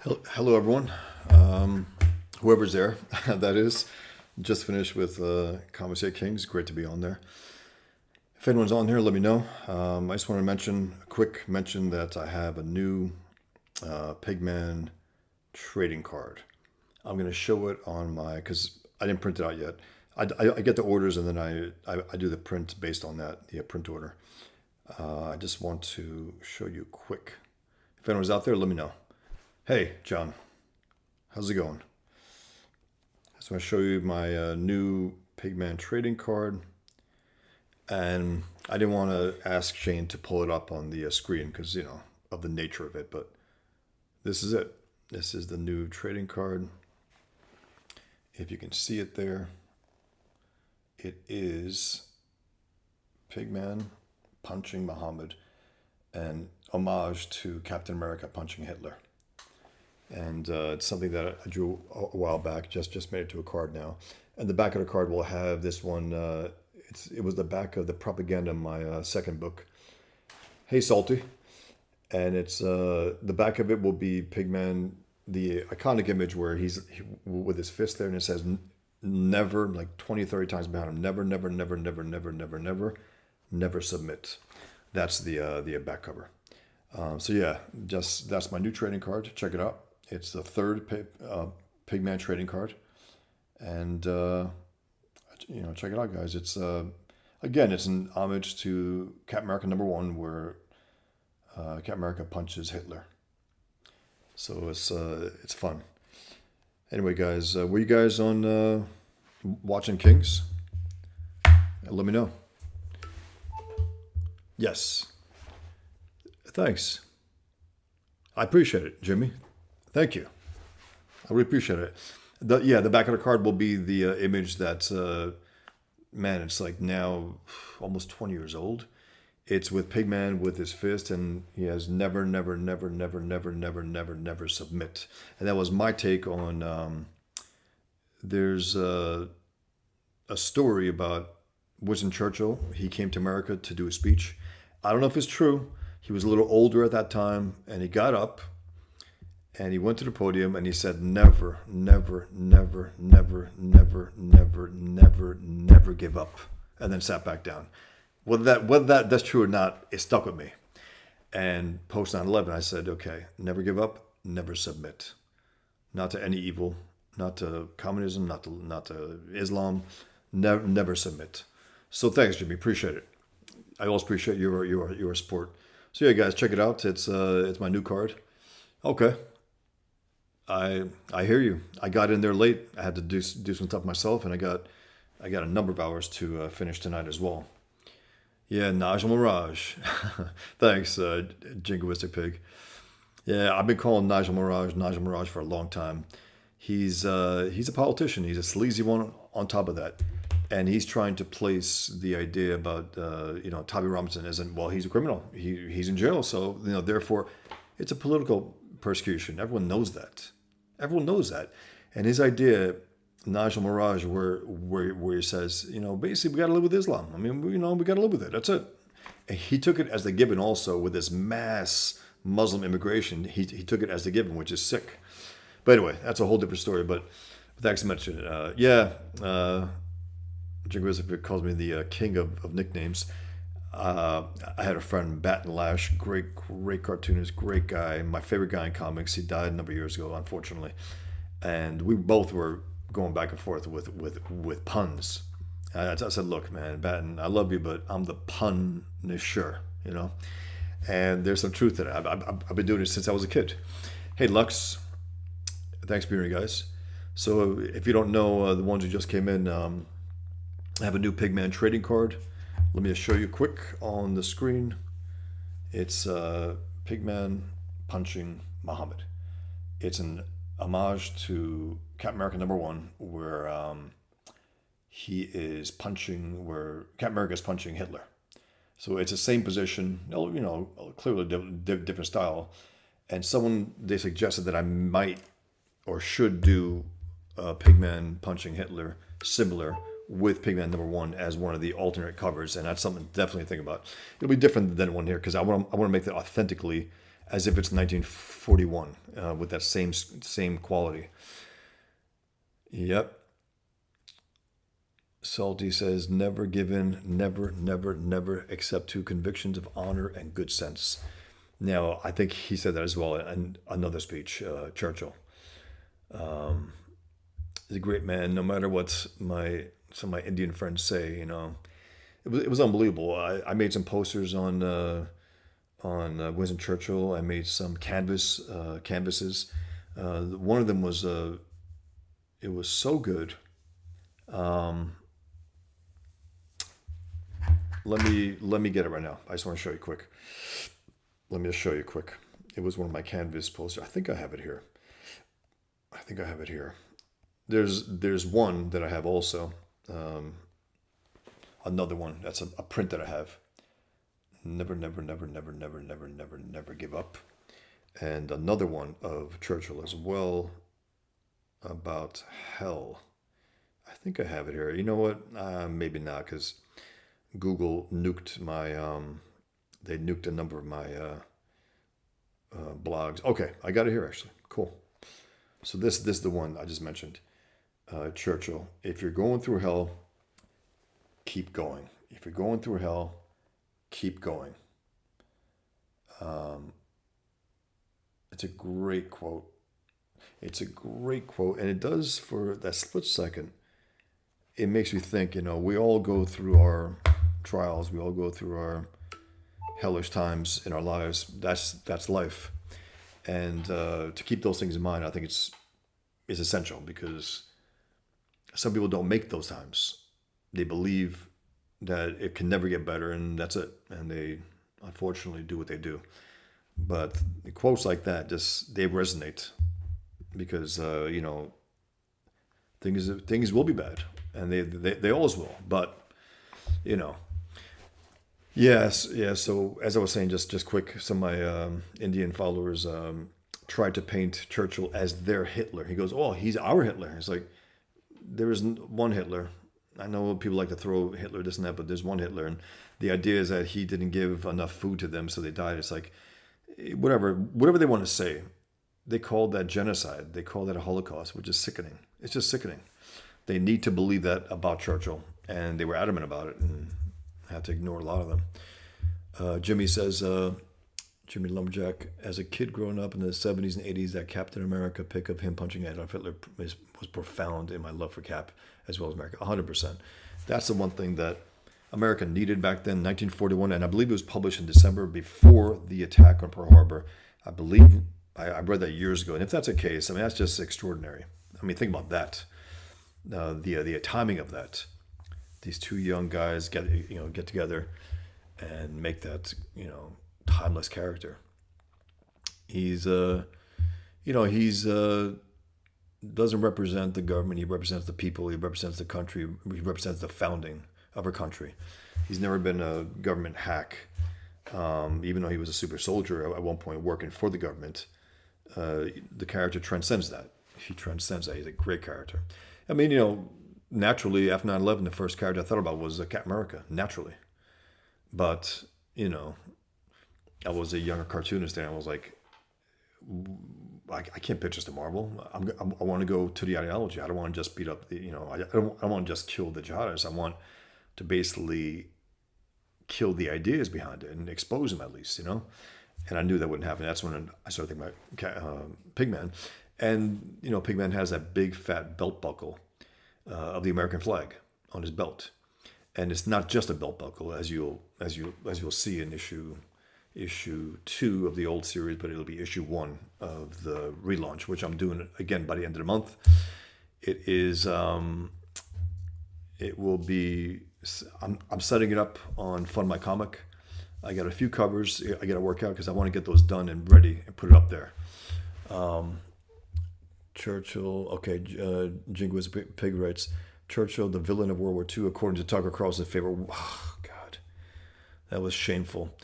Hello, everyone. Whoever's there, that is. Just finished with Conversate Kings. Great to be on there. If anyone's on here, let me know. I just want to mention a quick mention that I have a new Pigman trading card. I'm going to show it on my, because I didn't print it out yet. I get the orders and then I do the print based on that, the print order. I just want to show you quick. If anyone's out there, let me know. Hey, John, how's it going? So I show you my new Pigman trading card, and I didn't want to ask Shane to pull it up on the screen because of the nature of it, but this is it. This is the new trading card. If you can see it there, it is Pigman punching Muhammad, and homage to Captain America punching Hitler. And it's something that I drew a while back. Just made it to a card now. And the back of the card will have this one. It was the back of the propaganda in my second book. Hey, Salty. And it's the back of it will be Pigman, the iconic image where he's with his fist there, and it says never, like 20, 30 times behind him. Never, never, never, never, never, never, never, never submit. That's the back cover. So yeah, that's my new trading card. Check it out. It's the third Pigman trading card, and check it out, guys. It's again, it's an homage to Captain America #1, where Captain America punches Hitler. So it's fun. Anyway, guys, were you guys on watching Kings? Let me know. Yes. Thanks. I appreciate it, Jimmy. Thank you. I really appreciate it. The back of the card will be the image that, man, it's like now almost 20 years old. It's with Pigman with his fist, and he has never, never, never, never, never, never, never, never submit. And that was my take on, there's a story about Winston Churchill. He came to America to do a speech. I don't know if it's true. He was a little older at that time, and he got up, and he went to the podium, and he said, never, never, never, never, never, never, never, never give up, and then sat back down. Whether that's true or not, it stuck with me. And post 9/11, I said, okay, never give up, never submit. Not to any evil, not to communism, not to Islam, never submit. So thanks, Jimmy, appreciate it. I always appreciate your support. So yeah, guys, check it out. It's my new card. Okay. I hear you. I got in there late. I had to do some stuff myself, and I got a number of hours to finish tonight as well. Yeah, Nigel Mirage. Thanks, Jingoistic Pig. Yeah, I've been calling Nigel Mirage for a long time. He's a politician. He's a sleazy one on top of that. And he's trying to place the idea about, Tommy Robinson isn't, well, he's a criminal. He's in jail. So, therefore, it's a political persecution. Everyone knows that. Everyone knows that. And his idea, Nigel Mirage, where he says, basically, we got to live with Islam. I mean, we got to live with it. That's it. And he took it as the given also with this mass Muslim immigration. He took it as the given, which is sick. But anyway, that's a whole different story. But thanks so much. Jingoistic calls me the king of nicknames. I had a friend, Batten Lash, great cartoonist, great guy, my favorite guy in comics. He died a number of years ago, unfortunately, and we both were going back and forth with puns. I said, look, man, Batten, I love you, but I'm the punisher, and there's some truth to that. I've been doing it since I was a kid. Hey, Lux, thanks for being here, guys. So if you don't know, the ones who just came in, I have a new Pigman trading card. Let me just show you quick on the screen. It's Pigman punching Muhammad. It's an homage to Captain America #1, where where Captain America is punching Hitler. So it's the same position, clearly different style. And they suggested that I might or should do Pigman punching Hitler similar with Pigman #1 as one of the alternate covers, and that's something to definitely think about. It'll be different than one here because I want to make that authentically as if it's 1941 with that same quality. Yep. Salty says, never give in, never, never, never, except to convictions of honor and good sense. Now, I think he said that as well in another speech, Churchill. He's a great man, no matter what some of my Indian friends say, It was unbelievable. I made some posters on Winston Churchill. I made some canvases. One of them was it was so good. Um, let me get it right now. I just want to show you quick. Let me just show you quick. It was one of my canvas posters. I think I have it here. There's one that I have also. Another one that's a print that I have. Never, never, never, never, never, never, never, never give up. And another one of Churchill as well about hell. I think I have it here. You know what? Maybe not, because Google nuked my. They nuked a number of my blogs. Okay, I got it here actually. Cool. So this is the one I just mentioned. Churchill. If you're going through hell, keep going. If you're going through hell, keep going. It's a great quote. It's a great quote, and it does, for that split second, it makes you think, we all go through our trials, we all go through our hellish times in our lives. That's life. And to keep those things in mind, I think it's essential, because some people don't make those times. They believe that it can never get better, and that's it. And they unfortunately do what they do. But quotes like that, they resonate, because things will be bad, and they always will. But yes, yeah. So as I was saying, just quick, some of my Indian followers tried to paint Churchill as their Hitler. He goes, "Oh, he's our Hitler." It's like, there is one Hitler. I know people like to throw Hitler this and that, but there's one Hitler, and the idea is that he didn't give enough food to them, so they died. It's like, whatever they want to say, they call that genocide. They call that a Holocaust, which is sickening. It's just sickening. They need to believe that about Churchill, and they were adamant about it, and I had to ignore a lot of them. Jimmy says, Jimmy Lumberjack, as a kid growing up in the 70s and 80s, that Captain America pic of him punching Adolf Hitler was profound in my love for Cap as well as America. 100%. That's the one thing that America needed back then, 1941, and I believe it was published in December before the attack on Pearl Harbor. I believe I read that years ago, and if that's the case, that's just extraordinary. Think about that. The timing of that. These two young guys get together and make that timeless character. He's doesn't represent the government. He represents the people. He represents the country. He represents the founding of our country. He's never been a government hack, even though he was a super soldier at one point working for the government. The character transcends that. He transcends that. He's a great character. Naturally, after 9/11, the first character I thought about was Captain America, naturally. But, I was a younger cartoonist, and I was like, I can't pitch this to Marvel. I want to go to the ideology. I don't want to just beat up I don't want to just kill the jihadists. I want to basically kill the ideas behind it and expose them, at least, And I knew that wouldn't happen. That's when I started thinking about Pigman. And, Pigman has that big fat belt buckle of the American flag on his belt. And it's not just a belt buckle, as you'll see in issue 2 of the old series, but it'll be issue 1 of the relaunch, which I'm doing again by the end of the month. It is it will be, I'm setting it up on Fund My Comic. I got a few covers I got to work out, because I want to get those done and ready and put it up there. Churchill, okay, Jinguiz Pig writes, Churchill, the villain of World War II, according to Tucker Carlson's favorite. Oh, God, that was shameful.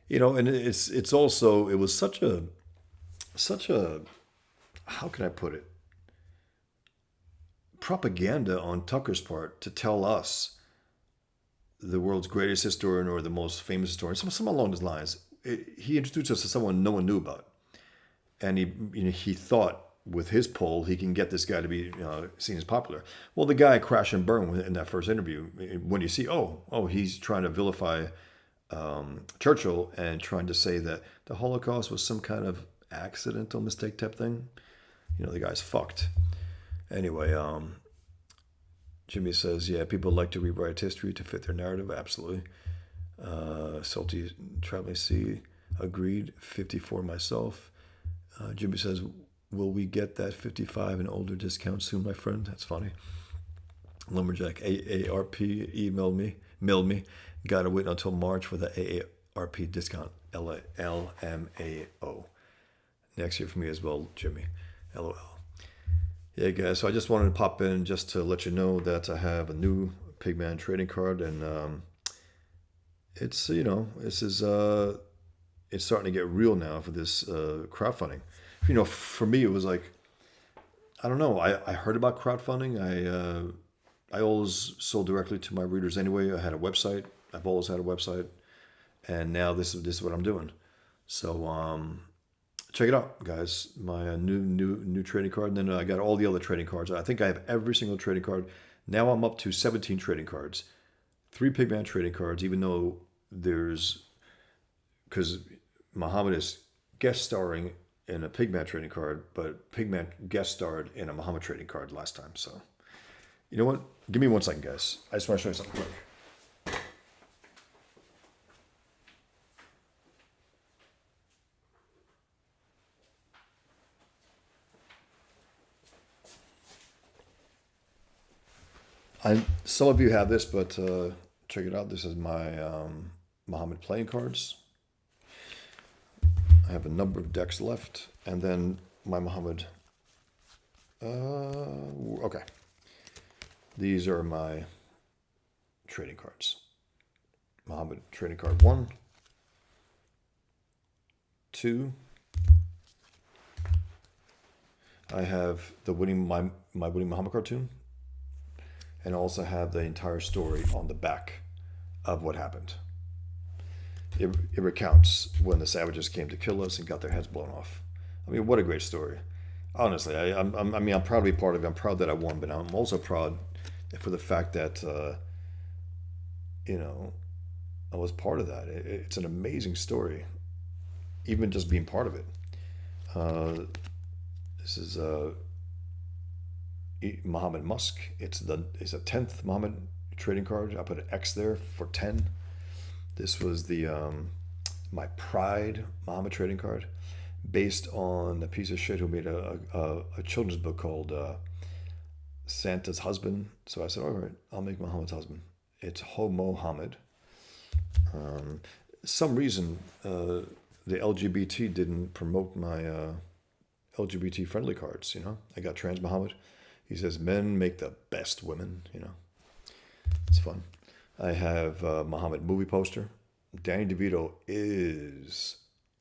And it's also, it was such a, how can I put it? Propaganda on Tucker's part to tell us, the world's greatest historian or the most famous historian, something along those lines, he introduced us to someone no one knew about, and he thought with his poll he can get this guy to be seen as popular. Well, the guy crashed and burned in that first interview. When you see, he's trying to vilify Churchill and trying to say that the Holocaust was some kind of accidental mistake type thing. The guy's fucked. Anyway, Jimmy says, yeah, people like to rewrite history to fit their narrative. Absolutely. Salty Traveling Sea, agreed. 54 myself. Jimmy says, will we get that 55 and older discount soon, my friend? That's funny. Lumberjack AARP mailed me. Gotta wait until March for the AARP discount. LMAO. Next year for me as well, Jimmy. LOL. Yeah, guys, so I just wanted to pop in just to let you know that I have a new Pigman trading card, and it's, it's starting to get real now for this crowdfunding. For me, it was like, I don't know, I heard about crowdfunding. I always sold directly to my readers anyway. I had a website. I've always had a website, and now this is what I'm doing. So check it out, guys. My new trading card, and then I got all the other trading cards. I think I have every single trading card. Now I'm up to 17 trading cards, 3 Pigman trading cards. Even though because Muhammad is guest starring in a Pigman trading card, but Pigman guest starred in a Muhammad trading card last time. So, you know what? Give me 1 second, guys. I just want to show you something quick. Some of you have this, but check it out. This is my Muhammad playing cards. I have a number of decks left, and then my Muhammad. Okay. These are my trading cards. Muhammad trading card 1, 2. I have the my winning Muhammad cartoon, and also have the entire story on the back of what happened. It recounts when the savages came to kill us and got their heads blown off. I mean, what a great story. Honestly, I'm proud to be part of it. I'm proud that I won, but I'm also proud for the fact that, I was part of that. It's an amazing story, even just being part of it. This is Muhammad Musk. It's a 10th Muhammad trading card. I put an X there for 10. This was the my Pride Muhammad trading card, based on a piece of shit who made a children's book called Santa's Husband. So I said, all right, I'll make Muhammad's husband. It's Homo Hamid. Some reason the LGBT didn't promote my LGBT friendly cards. I got Trans Muhammad. He says men make the best women. It's fun. I have a Muhammad movie poster. Danny DeVito is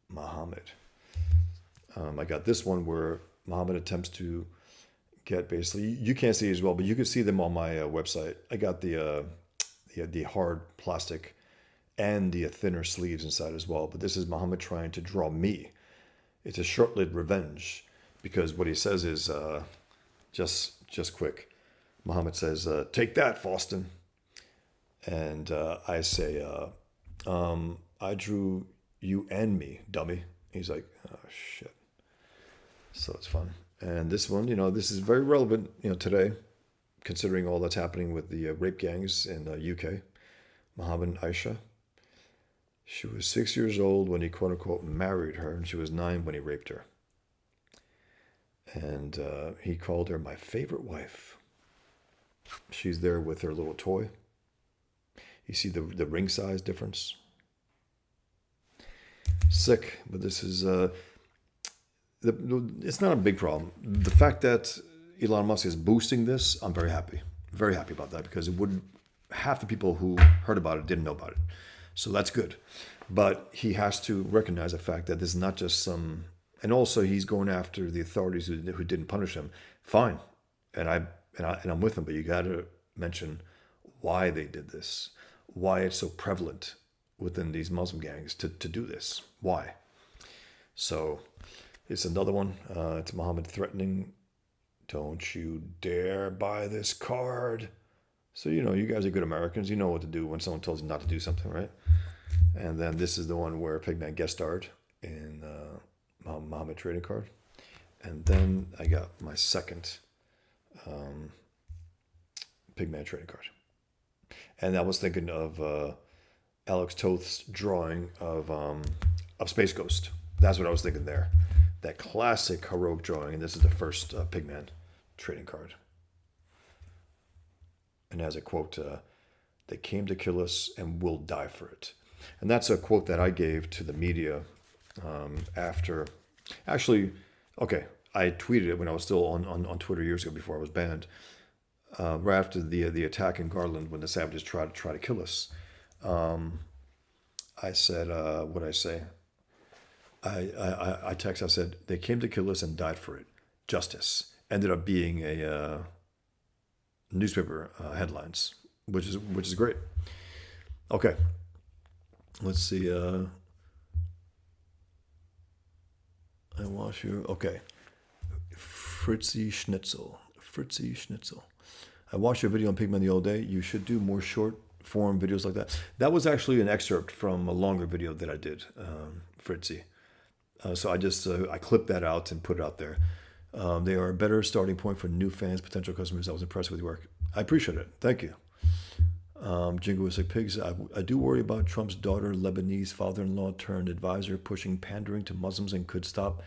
Muhammad. I got this one where Muhammad attempts to get, basically, you can't see it as well, but you can see them on my website. I got the hard plastic and the thinner sleeves inside as well. But this is Muhammad trying to draw me. It's a short-lived revenge, because what he says is just quick. Muhammad says, "Take that, Faustin." And I say, I drew you and me, dummy. He's like, oh, shit. So it's fun. And this one, this is very relevant, today, considering all that's happening with the rape gangs in the UK. Muhammad and Aisha. She was 6 years old when he, quote unquote, married her, and she was 9 when he raped her. And he called her my favorite wife. She's there with her little toy. You see the ring size difference? Sick, but this is it's not a big problem. The fact that Elon Musk is boosting this, I'm very happy about that, because half the people who heard about it didn't know about it, so that's good. But he has to recognize the fact that this is not just some, and also he's going after the authorities who didn't punish him. Fine, and I'm with him, but you got to mention why they did this. Why it's so prevalent within these Muslim gangs to do this. Why? So it's another one. It's Muhammad threatening, don't you dare buy this card. So, you guys are good Americans. You know what to do when someone tells you not to do something, right? And then this is the one where Pigman guest starred in Muhammad trading card. And then I got my second Pigman trading card. And I was thinking of Alex Toth's drawing of Space Ghost. That's what I was thinking there. That classic heroic drawing. And this is the first Pigman trading card. And has a quote, they came to kill us and we'll die for it. And that's a quote that I gave to the media after, actually, okay, I tweeted it when I was still on Twitter years ago before I was banned, right after the attack in Garland when the savages tried to kill us. I said, what did I say? I said, they came to kill us and died for it. Justice. Ended up being a newspaper headlines, which is great. Okay, let's see. I wash your okay. Fritzy Schnitzel. I watched your video on Pigman the other day. You should do more short form videos like that. That was actually an excerpt from a longer video that I did, Fritzy. So I just I clipped that out and put it out there. They are a better starting point for new fans, potential customers. I was impressed with your work. I appreciate it. Thank you. Jingoistic Pigs. I do worry about Trump's daughter, Lebanese father-in-law turned advisor, pushing pandering to Muslims and could stop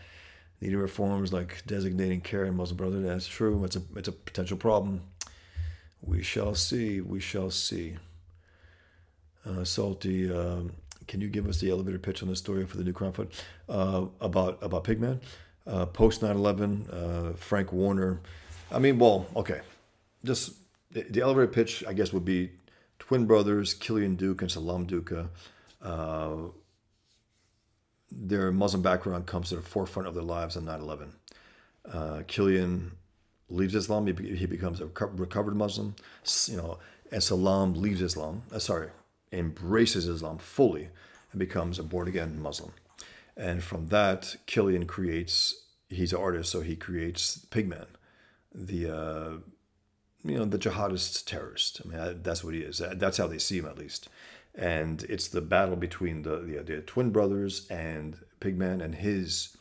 needing reforms like designating Karen Muslim brother. That's true. It's a potential problem. We shall see. Salty. Can you give us the elevator pitch on the story for the new crowdfund about Pigman? Post 9/11, Frank Warner. I mean, well, okay. Just the elevator pitch, I guess, would be twin brothers, Killian Duke and Salam Duca. Their Muslim background comes to the forefront of their lives on 9/11. Killian leaves Islam. He becomes a recovered Muslim, and Salam leaves Islam. Embraces Islam fully and becomes a born-again Muslim. And from that, Killian he's an artist, so he creates Pigman, the jihadist terrorist. I mean, that's what he is. That's how they see him, at least. And it's the battle between the twin brothers and Pigman and his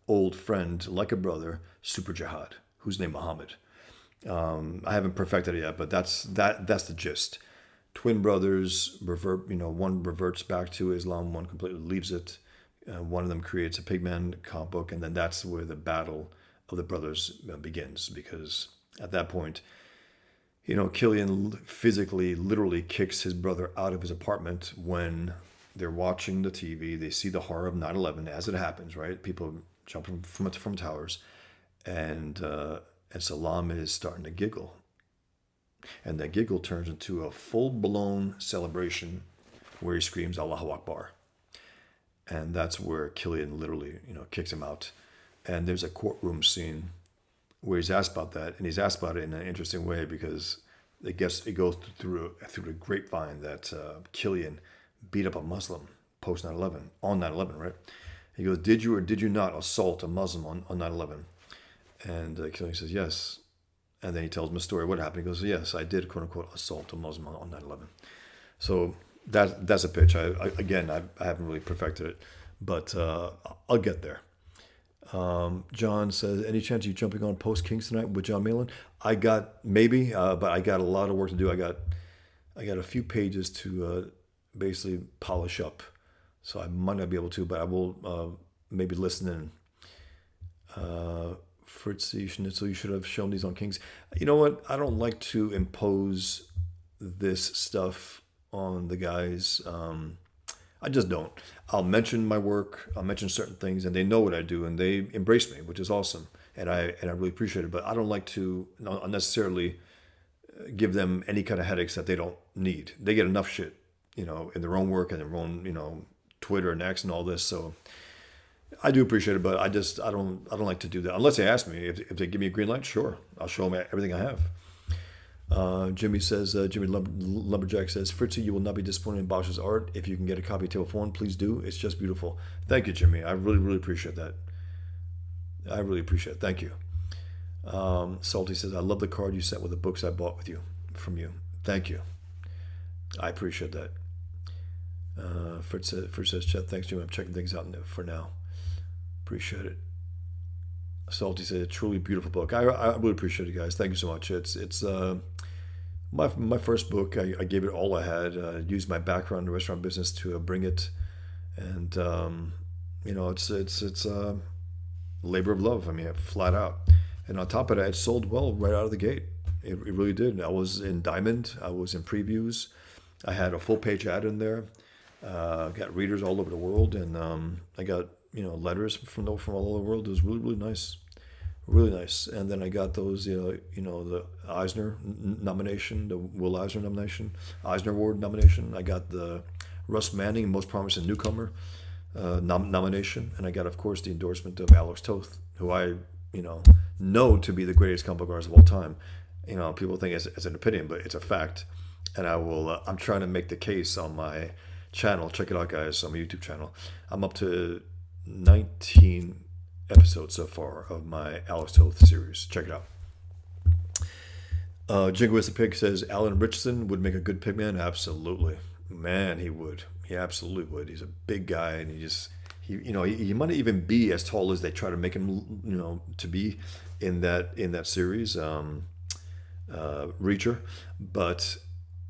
old friend, like a brother, Super Jihad, who's named Muhammad. I haven't perfected it yet, but that's the gist. Twin brothers one reverts back to Islam, one completely leaves it. One of them creates a Pigman comic book, and then that's where the battle of the brothers begins. Because at that point, Killian physically, literally kicks his brother out of his apartment when they're watching the TV. They see the horror of 9/11 as it happens, right? People jumping from towers, and Salam is starting to giggle, and that giggle turns into a full-blown celebration where he screams Allahu Akbar. And that's where Killian literally, kicks him out. And there's a courtroom scene where he's asked about that, and he's asked about it in an interesting way because it goes through the grapevine that Killian beat up a Muslim post 9/11 on 9/11, right? He goes, "Did you or did you not assault a Muslim on 9/11?" And Killian says, "Yes." And then he tells him a story. What happened? He goes, "Yes, I did, quote unquote, assault a Muslim on 9/11." So that's a pitch. I haven't really perfected it, but I'll get there. John says, any chance you jumping on Post Kings tonight with John Malin? I got maybe, but I got a lot of work to do. I got a few pages to basically polish up, so I might not be able to, but I will maybe listen in. Fritzy Schnitzel, you should have shown these on Kings. You know what? I don't like to impose this stuff on the guys. I just don't. I'll mention my work. I'll mention certain things, and they know what I do, and they embrace me, which is awesome, and I really appreciate it. But I don't like to unnecessarily give them any kind of headaches that they don't need. They get enough shit, in their own work and their own, Twitter and X and all this. So I do appreciate it, but I don't like to do that unless they ask me. If they give me a green light, sure, I'll show them everything I have. Jimmy says, Jimmy Lumberjack says, Fritzy, you will not be disappointed in Bosch's art. If you can get a copy of Table 1, please do. It's just beautiful. Thank you, Jimmy. I really, really appreciate that. I really appreciate it. Thank you. Salty says, I love the card you sent with the books I bought with you from you. Thank you. I appreciate that. Fritz says, Chet, thanks, Jimmy. I'm checking things out for now. Appreciate it. Salty said, a truly beautiful book. I really appreciate it, guys. Thank you so much. It's my first book. I gave it all I had. Used my background in the restaurant business to bring it, and it's labor of love. I mean, flat out. And on top of that, it sold well right out of the gate. It really did. I was in Diamond. I was in previews. I had a full page ad in there. Got readers all over the world, and I got letters from all over the world. It was really, really nice, really nice. And then I got those the Eisner nomination, the Will Eisner nomination, Eisner Award nomination. I got the Russ Manning Most Promising Newcomer nomination, and I got, of course, the endorsement of Alex Toth, who I know to be the greatest comic book artist of all time. People think it's an opinion, but it's a fact. And I will. I'm trying to make the case on my channel. Check it out, guys, on my YouTube channel. I'm up to 19 episodes so far of my Alex Toth series. Check it out. Jingle with the Pig says Alan Richardson would make a good Pigman. Absolutely, man, he would. He absolutely would. He's a big guy, and he might even be as tall as they try to make him, to be in that series, Reacher, but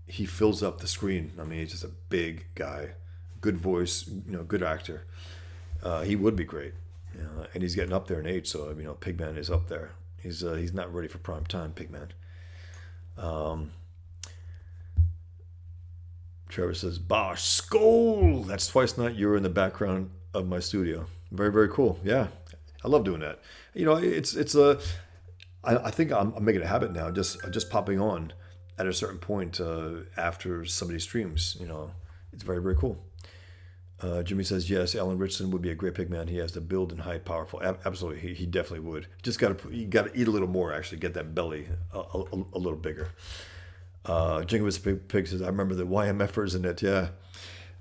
he fills up the screen. I mean, he's just a big guy, good voice, good actor. He would be great, and he's getting up there in age. So Pigman is up there. He's not ready for prime time, Pigman. Trevor says, Bosch, Skoll! That's twice tonight you were in the background of my studio. Very, very cool. Yeah, I love doing that. I think I'm making a habit now, just popping on at a certain point after somebody streams. It's very, very cool. Jimmy says, yes, Alan Richardson would be a great Pigman. He has the build and height, powerful. Absolutely, he definitely would. Just you got to eat a little more, actually, get that belly a little bigger. Jingle with the Pig says, I remember the YMFers in it. Yeah.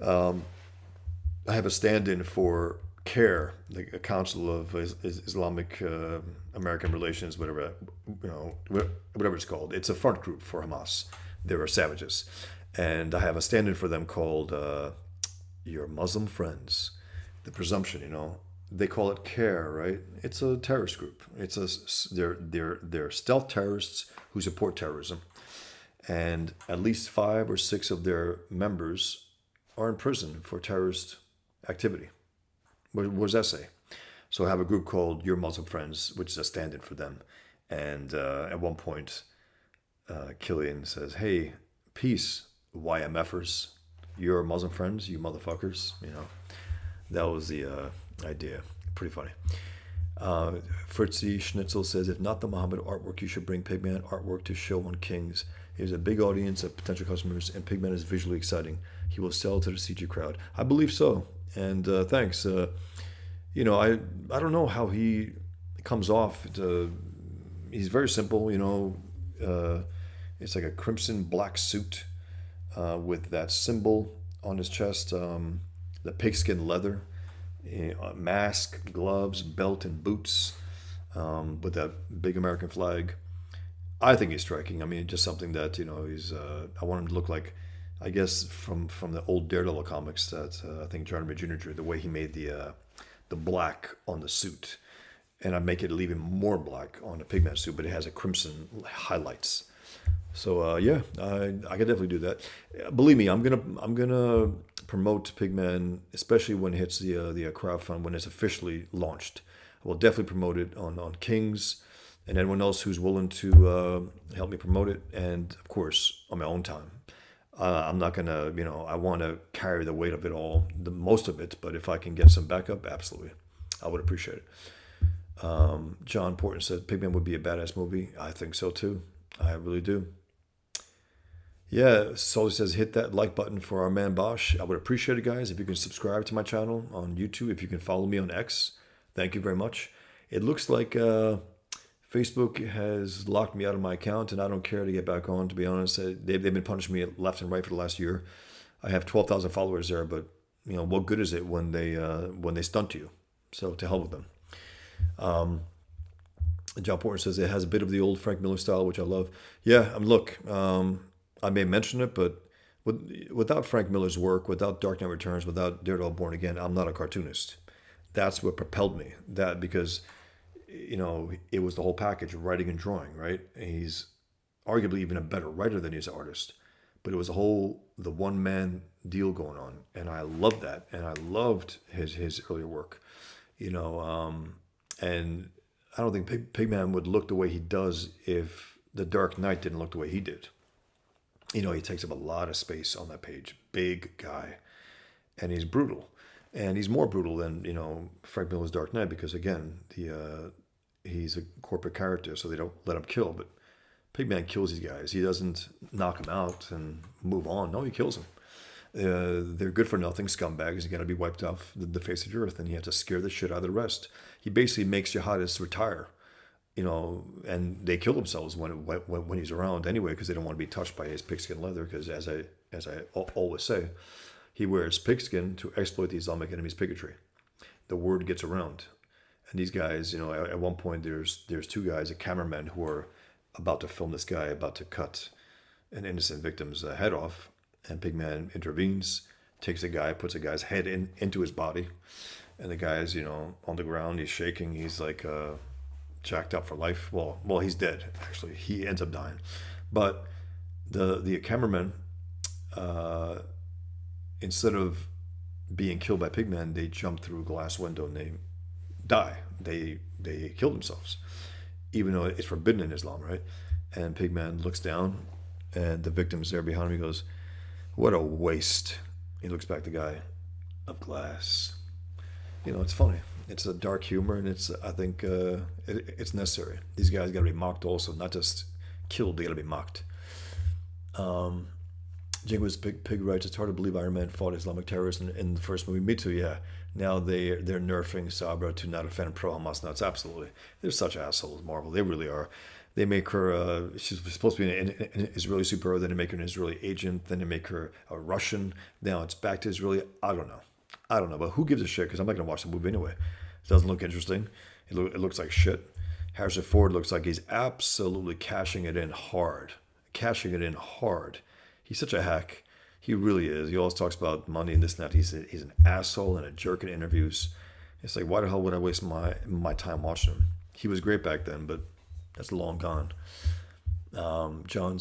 I have a stand-in for CARE, the Council of Islamic American Relations, whatever it's called. It's a front group for Hamas. There are savages, and I have a stand-in for them called Your Muslim Friends. The presumption, they call it CARE, right? It's a terrorist group. They're stealth terrorists who support terrorism, and at least 5 or 6 of their members are in prison for terrorist activity. What does that say? So I have a group called Your Muslim Friends, which is a stand-in for them. And at one point, Killian says, hey, peace, YMFers. Your Muslim friends, you motherfuckers. That was the idea. Pretty funny. Fritzy Schnitzel says, if not the Muhammad artwork, you should bring Pigman artwork to show on Kings. He has a big audience of potential customers, and Pigman is visually exciting. He will sell to the CG crowd. I believe so. And thanks. I don't know how he comes off. He's very simple. It's like a crimson black suit with that symbol on his chest, the pigskin leather, mask, gloves, belt, and boots with that big American flag. I think he's striking. I mean, just something that he's. I want him to look like, I guess, from the old Daredevil comics that I think John Romita Jr. drew, the way he made the black on the suit, and I make it even more black on the Pigman suit, but it has a crimson highlights. So yeah, I could definitely do that. Believe me, I'm gonna promote Pigman, especially when it hits the crowdfund, when it's officially launched. I will definitely promote it on Kings, and anyone else who's willing to help me promote it, and of course on my own time. I'm not gonna, I want to carry the weight of it all, the most of it, but if I can get some backup, absolutely, I would appreciate it. John Porton said Pigman would be a badass movie. I think so too. I really do. Yeah, Sully says hit that like button for our man Bosch. I would appreciate it, guys, if you can subscribe to my channel on YouTube, if you can follow me on X. Thank you very much. It looks like Facebook has locked me out of my account, and I don't care to get back on. To be honest, they've been punishing me left and right for the last year. I have 12,000 followers there, but what good is it when they stunt you? So to hell with them. John Porter says it has a bit of the old Frank Miller style, which I love. Yeah, look, I may mention it, but without Frank Miller's work, without Dark Knight Returns, without Daredevil Born Again, I'm not a cartoonist. That's what propelled me. That because it was the whole package, writing and drawing, right? And he's arguably even a better writer than he's an artist. But it was the one man deal going on, and I loved that, and I loved his earlier work, and I don't think Pigman would look the way he does if The Dark Knight didn't look the way he did. He takes up a lot of space on that page, big guy, and he's brutal, and he's more brutal than Frank Miller's Dark Knight because again he's a corporate character, so they don't let him kill, but Pigman kills these guys. He doesn't knock them out and move on. No, he kills them. They're good for nothing, scumbags. You got to be wiped off the face of the earth, and he has to scare the shit out of the rest. He basically makes jihadists retire, and they kill themselves when he's around anyway because they don't want to be touched by his pigskin leather. Because as I always say, he wears pigskin to exploit the Islamic enemy's bigotry. The word gets around, and these guys, at one point there's two guys, a cameraman, who are about to film this guy about to cut an innocent victim's head off, and Pigman intervenes, takes a guy, puts a guy's head into his body, and the guy's on the ground, he's shaking, he's like jacked up for life. Well, he's dead actually. He ends up dying, but the cameraman, instead of being killed by Pigman, they jump through a glass window and they die. They kill themselves, even though it's forbidden in Islam, right? And Pigman looks down, and the victim's there behind him. He goes, "What a waste." He looks back, the guy of glass. It's funny. It's a dark humor, and I think it's necessary. These guys got to be mocked also, not just killed. They got to be mocked. Jingo's Pig writes, "It's hard to believe Iron Man fought Islamic terrorists in the first movie." Me too, yeah. Now they're nerfing Sabra to not offend pro-Hamas nuts. Absolutely. They're such assholes, Marvel. They really are. They make her, she's supposed to be an Israeli superhero, then they make her an Israeli agent, then they make her a Russian. Now it's back to Israeli. I don't know, but who gives a shit? Because I'm not going to watch the movie anyway. It doesn't look interesting. It looks like shit. Harrison Ford looks like he's absolutely cashing it in hard. He's such a hack. He really is. He always talks about money and this and that. He's an asshole and a jerk in interviews. It's like, why the hell would I waste my time watching him? He was great back then, but that's long gone. John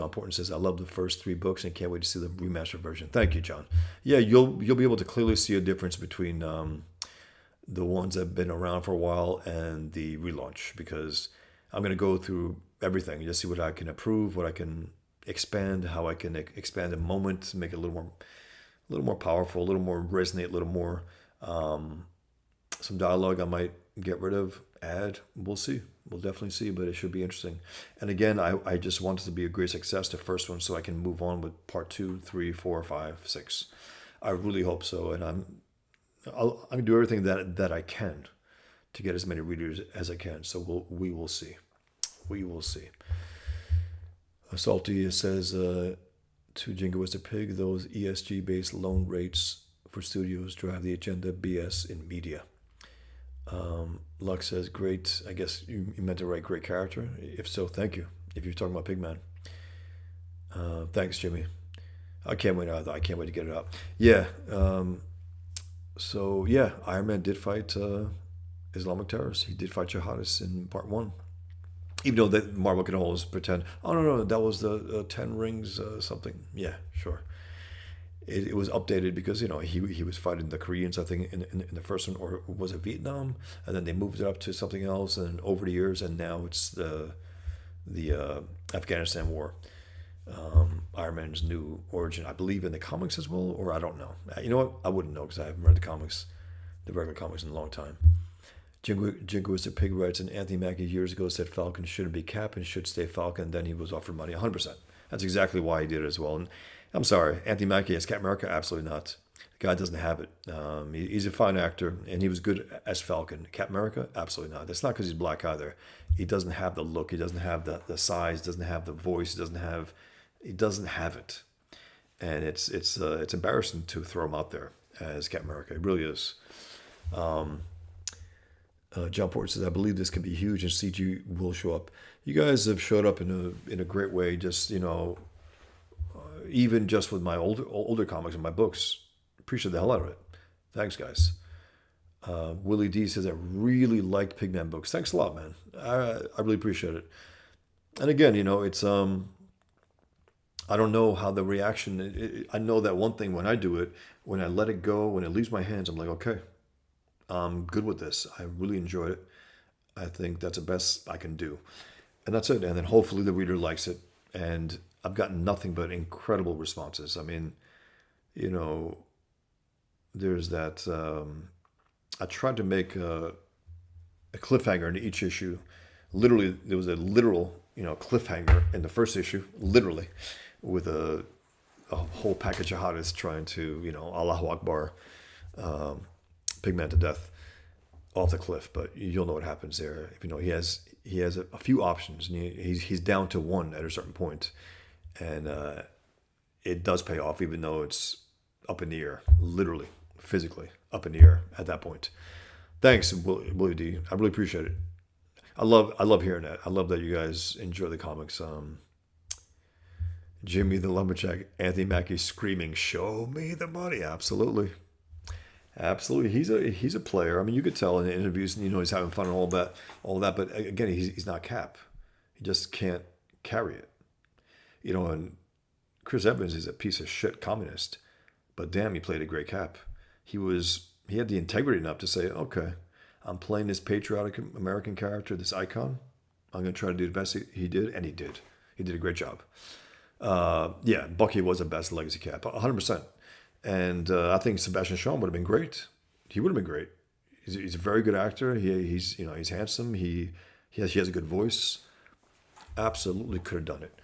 Porton says, "I love the first 3 books and can't wait to see the remastered version." Thank you, John. Yeah, you'll be able to clearly see a difference between the ones that have been around for a while and the relaunch, because I'm going to go through everything and just see what I can improve, what I can expand, how I can expand a moment, make it a little more powerful, a little more resonate, a little more some dialogue I might get rid of, add. We'll see. We'll definitely see, but it should be interesting. And again, I just want it to be a great success, the first one, so I can move on with part 2, 3, 4, 5, 6. I really hope so, and I'm going to do everything that I can to get as many readers as I can. So we will see. We will see. Salty says, to Jingo is a Pig, those ESG-based loan rates for studios drive the agenda BS in media. Lux says, great. I guess you meant to write great character. If so, thank you. If you're talking about Pigman. Thanks, Jimmy. I can't wait either. I can't wait to get it up. Yeah. So, yeah, Iron Man did fight Islamic terrorists. He did fight jihadists in part 1. Even though that Marvel can always pretend, oh, no, that was the 10 Rings something. Yeah, sure. It was updated because, he was fighting the Koreans, I think, in the first one, or was it Vietnam? And then they moved it up to something else, and over the years, and now it's the Afghanistan war. Iron Man's new origin, I believe, in the comics as well, or I don't know. You know what? I wouldn't know because I haven't read the regular comics in a long time. Jingo is a Pig writes, and Anthony Mackie years ago said Falcon shouldn't be Cap and should stay Falcon, and then he was offered money. 100%. That's exactly why he did it as well. And I'm sorry, Anthony Mackie as Captain America? Absolutely not. The guy doesn't have it. He's a fine actor, and he was good as Falcon. Captain America, absolutely not. That's not because he's black either. He doesn't have the look. He doesn't have the size. Doesn't have the voice. He doesn't have it, and it's embarrassing to throw him out there as Captain America. It really is. John Porter says, "I believe this can be huge, and CG will show up." You guys have showed up in a great way. Just even just with my older comics and my books, appreciate the hell out of it. Thanks, guys. Willie D says, "I really liked Pigman books." Thanks a lot, man. I really appreciate it. And again, it's I don't know how the reaction. I know that one thing when I do it, when I let it go, when it leaves my hands, I'm like, okay, I'm good with this. I really enjoyed it. I think that's the best I can do, and that's it. And then hopefully the reader likes it. And I've gotten nothing but incredible responses. I mean, you know, there's that. I tried to make a cliffhanger in each issue. Literally, there was a literal, cliffhanger in the first issue, literally, with a whole package of hottest trying to, Allahu Akbar, Pigman to death off the cliff. But you'll know what happens there. He has a few options, and he's down to one at a certain point, and it does pay off, even though it's up in the air, literally, physically up in the air at that point. Thanks, Willie D. I really appreciate it. I love hearing that. I love that you guys enjoy the comics. Jimmy the Lumberjack, Anthony Mackie screaming, "Show me the money!" Absolutely, absolutely. He's a player. I mean, you could tell in the interviews, and he's having fun and all that. But again, he's not Cap. He just can't carry it. And Chris Evans is a piece of shit communist, but damn, he played a great Cap. He had the integrity enough to say, okay, I'm playing this patriotic American character, this icon. I'm going to try to do the best he did, and he did. He did a great job. Yeah, Bucky was the best legacy Cap, 100%. And I think Sebastian Shaw would have been great. He would have been great. He's a very good actor. He's handsome. He has a good voice. Absolutely could have done it.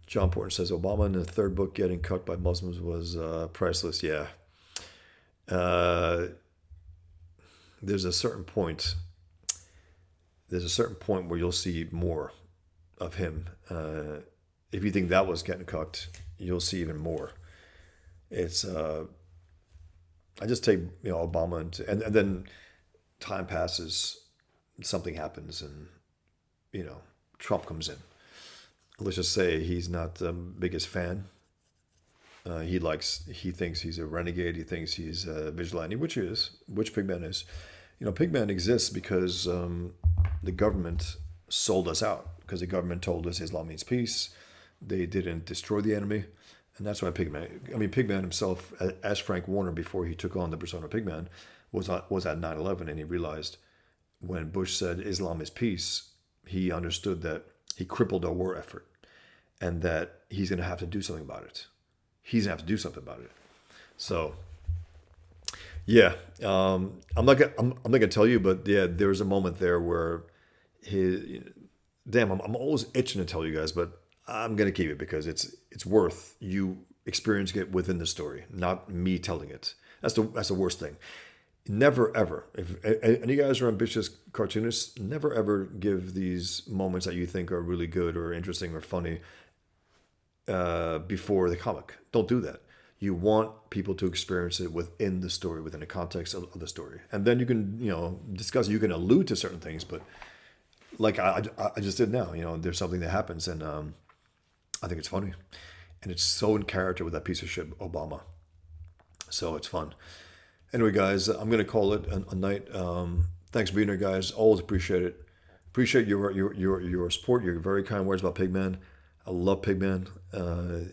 John Porter says Obama in the third book getting cut by Muslims was priceless. Yeah. There's a certain point. There's a certain point where you'll see more of him. If you think that was getting cut, you'll see even more. It's I just take Obama and then time passes, something happens, and Trump comes in. Let's just say he's not the biggest fan. He thinks he's a renegade. He thinks he's a vigilante, which Pigman is. Pigman exists because the government sold us out, because the government told us Islam means peace. They didn't destroy the enemy. And that's why Pigman himself, as Frank Warner, before he took on the persona of Pigman, was at 9/11, and he realized when Bush said Islam is peace, he understood that he crippled our war effort, and that he's going to have to do something about it. He's going to have to do something about it. So, yeah, I'm not gonna tell you, but yeah, there was a moment there where I'm always itching to tell you guys, but I'm gonna keep it because it's worth you experiencing it within the story, not me telling it. That's the worst thing. Never ever, if any guys are ambitious cartoonists, never ever give these moments that you think are really good or interesting or funny before the comic. Don't do that. You want people to experience it within the story, within the context of the story, and then you can discuss. You can allude to certain things, but like I just did now. There's something that happens, and I think it's funny, and it's so in character with that piece of shit Obama. So it's fun. Anyway, guys, I'm gonna call it a night. Thanks for being here, guys. Always appreciate it. Appreciate your support. Your very kind words about Pigman. I love Pigman.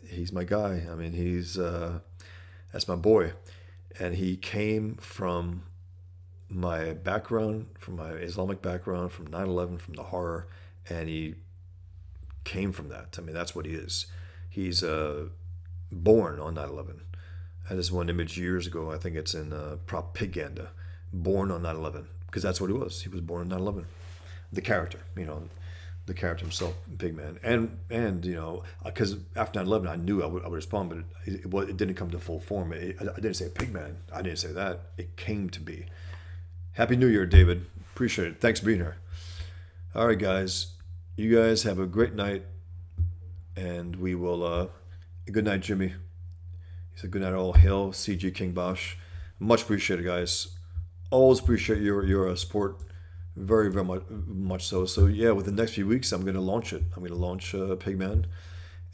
He's my guy. I mean, that's my boy, and he came from my background, from my Islamic background, from 9/11, from the horror, and he came from that. I mean, that's what he is. He's born on 9/11. I had this one image years ago. I think it's in Propaganda. Born on 9/11, because that's what he was. He was born on 9/11. The character, the character himself, Pigman, and because after 9/11, I knew I would respond, but it didn't come to full form. I didn't say Pigman. I didn't say that. It came to be. Happy New Year, David. Appreciate it. Thanks for being here. All right, guys. You guys have a great night, and we will. Good night, Jimmy. He said, "Good night, all hail, CG King Bosch." Much appreciated, guys. Always appreciate your support. Very, very much so. So yeah, within the next few weeks, I'm going to launch it. I'm going to launch Pigman.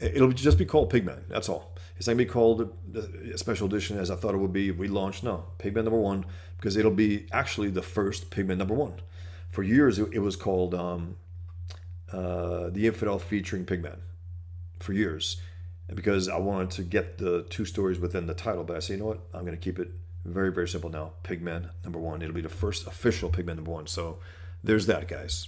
It'll just be called Pigman. That's all. It's not going to be called a special edition as I thought it would be. Relaunch. No, Pigman #1, because it'll be actually the first Pigman #1. For years, it was called The Infidel featuring Pigman. For years, because I wanted to get the two stories within the title. But I say, you know what? I'm going to keep it very, very simple now. Pigman #1. It'll be the first official Pigman #1. So there's that, guys.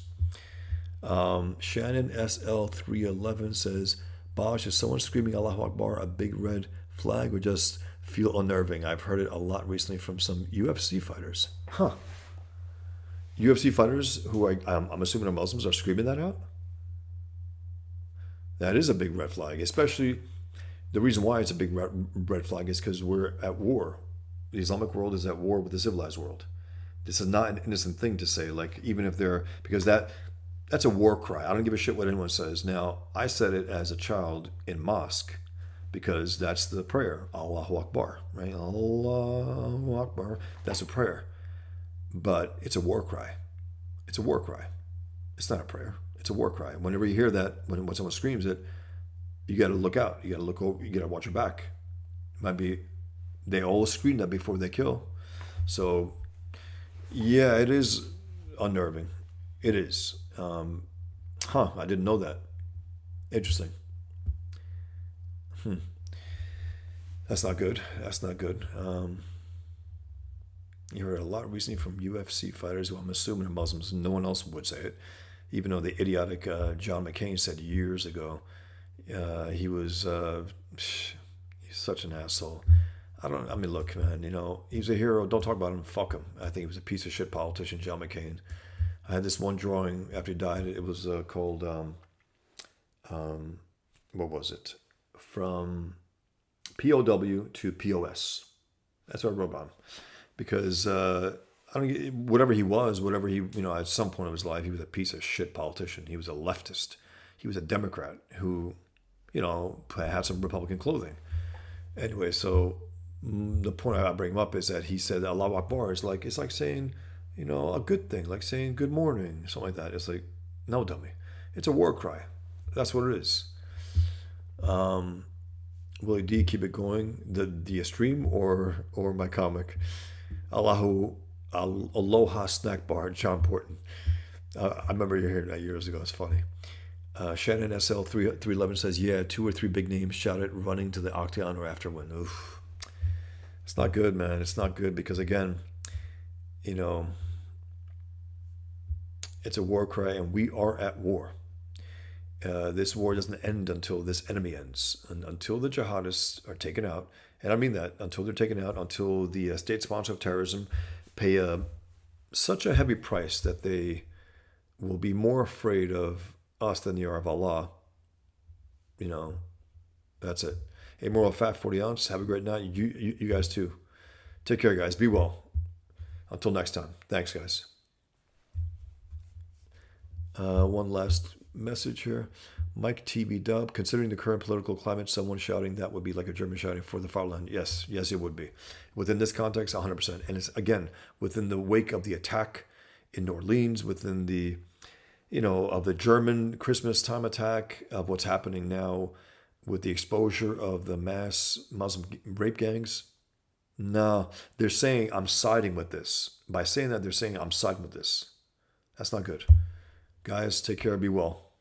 Shannon SL311 says, Bosch, is someone screaming Allahu Akbar a big red flag or just feel unnerving? I've heard it a lot recently from some UFC fighters. Huh. UFC fighters who I'm assuming are Muslims are screaming that out? That is a big red flag, especially the reason why it's a big red flag is because we're at war. The Islamic world is at war with the civilized world. This is not an innocent thing to say, like, even if they're, because that's a war cry. I don't give a shit what anyone says. Now, I said it as a child in mosque because that's the prayer, Allahu Akbar, right? Allahu Akbar. That's a prayer. But it's a war cry. It's a war cry. It's not a prayer. It's a war cry. Whenever you hear that, when someone screams it, you got to look out. You got to look over. You got to watch your back. It might be they all scream that before they kill. So, yeah, it is unnerving. It is. I didn't know that. Interesting. That's not good. That's not good. You heard a lot recently from UFC fighters who I'm assuming are Muslims. No one else would say it. Even though the idiotic John McCain said years ago he was he's such an asshole. I mean, look, man, he's a hero. Don't talk about him. Fuck him. I think he was a piece of shit politician, John McCain. I had this one drawing after he died. It was called, what was it? From POW to POS. That's what I wrote about him. Because whatever he was, at some point in his life, he was a piece of shit politician. He was a leftist. He was a Democrat who, had some Republican clothing. Anyway, so the point I bring him up is that he said Allahu Akbar is like, it's like saying, a good thing, like saying good morning, something like that. It's like, no, dummy. It's a war cry. That's what it is. Willie D, keep it going. The stream or my comic. Aloha snack bar, John Porton. I remember you hearing that years ago. It's funny. Shannon SL311 says, yeah, 2 or 3 big names shouted running to the octagon or after win. Oof. It's not good, man. It's not good because, again, it's a war cry and we are at war. This war doesn't end until this enemy ends. And until the jihadists are taken out, and I mean that, until they're taken out, until the state sponsor of terrorism pay such a heavy price that they will be more afraid of us than they are of Allah. That's it. Hey, Moral Fat 40 ounce. Have a great night. You guys too. Take care, guys. Be well. Until next time. Thanks, guys. One last message here. Mike TV Dub. Considering the current political climate, someone shouting that would be like a German shouting for the fatherland. Yes, it would be. Within this context, 100%. And it's, again, within the wake of the attack in New Orleans, within the, of the German Christmas time attack, of what's happening now with the exposure of the mass Muslim rape gangs. No, they're saying I'm siding with this. By saying that, they're saying I'm siding with this. That's not good. Guys, take care. Be well.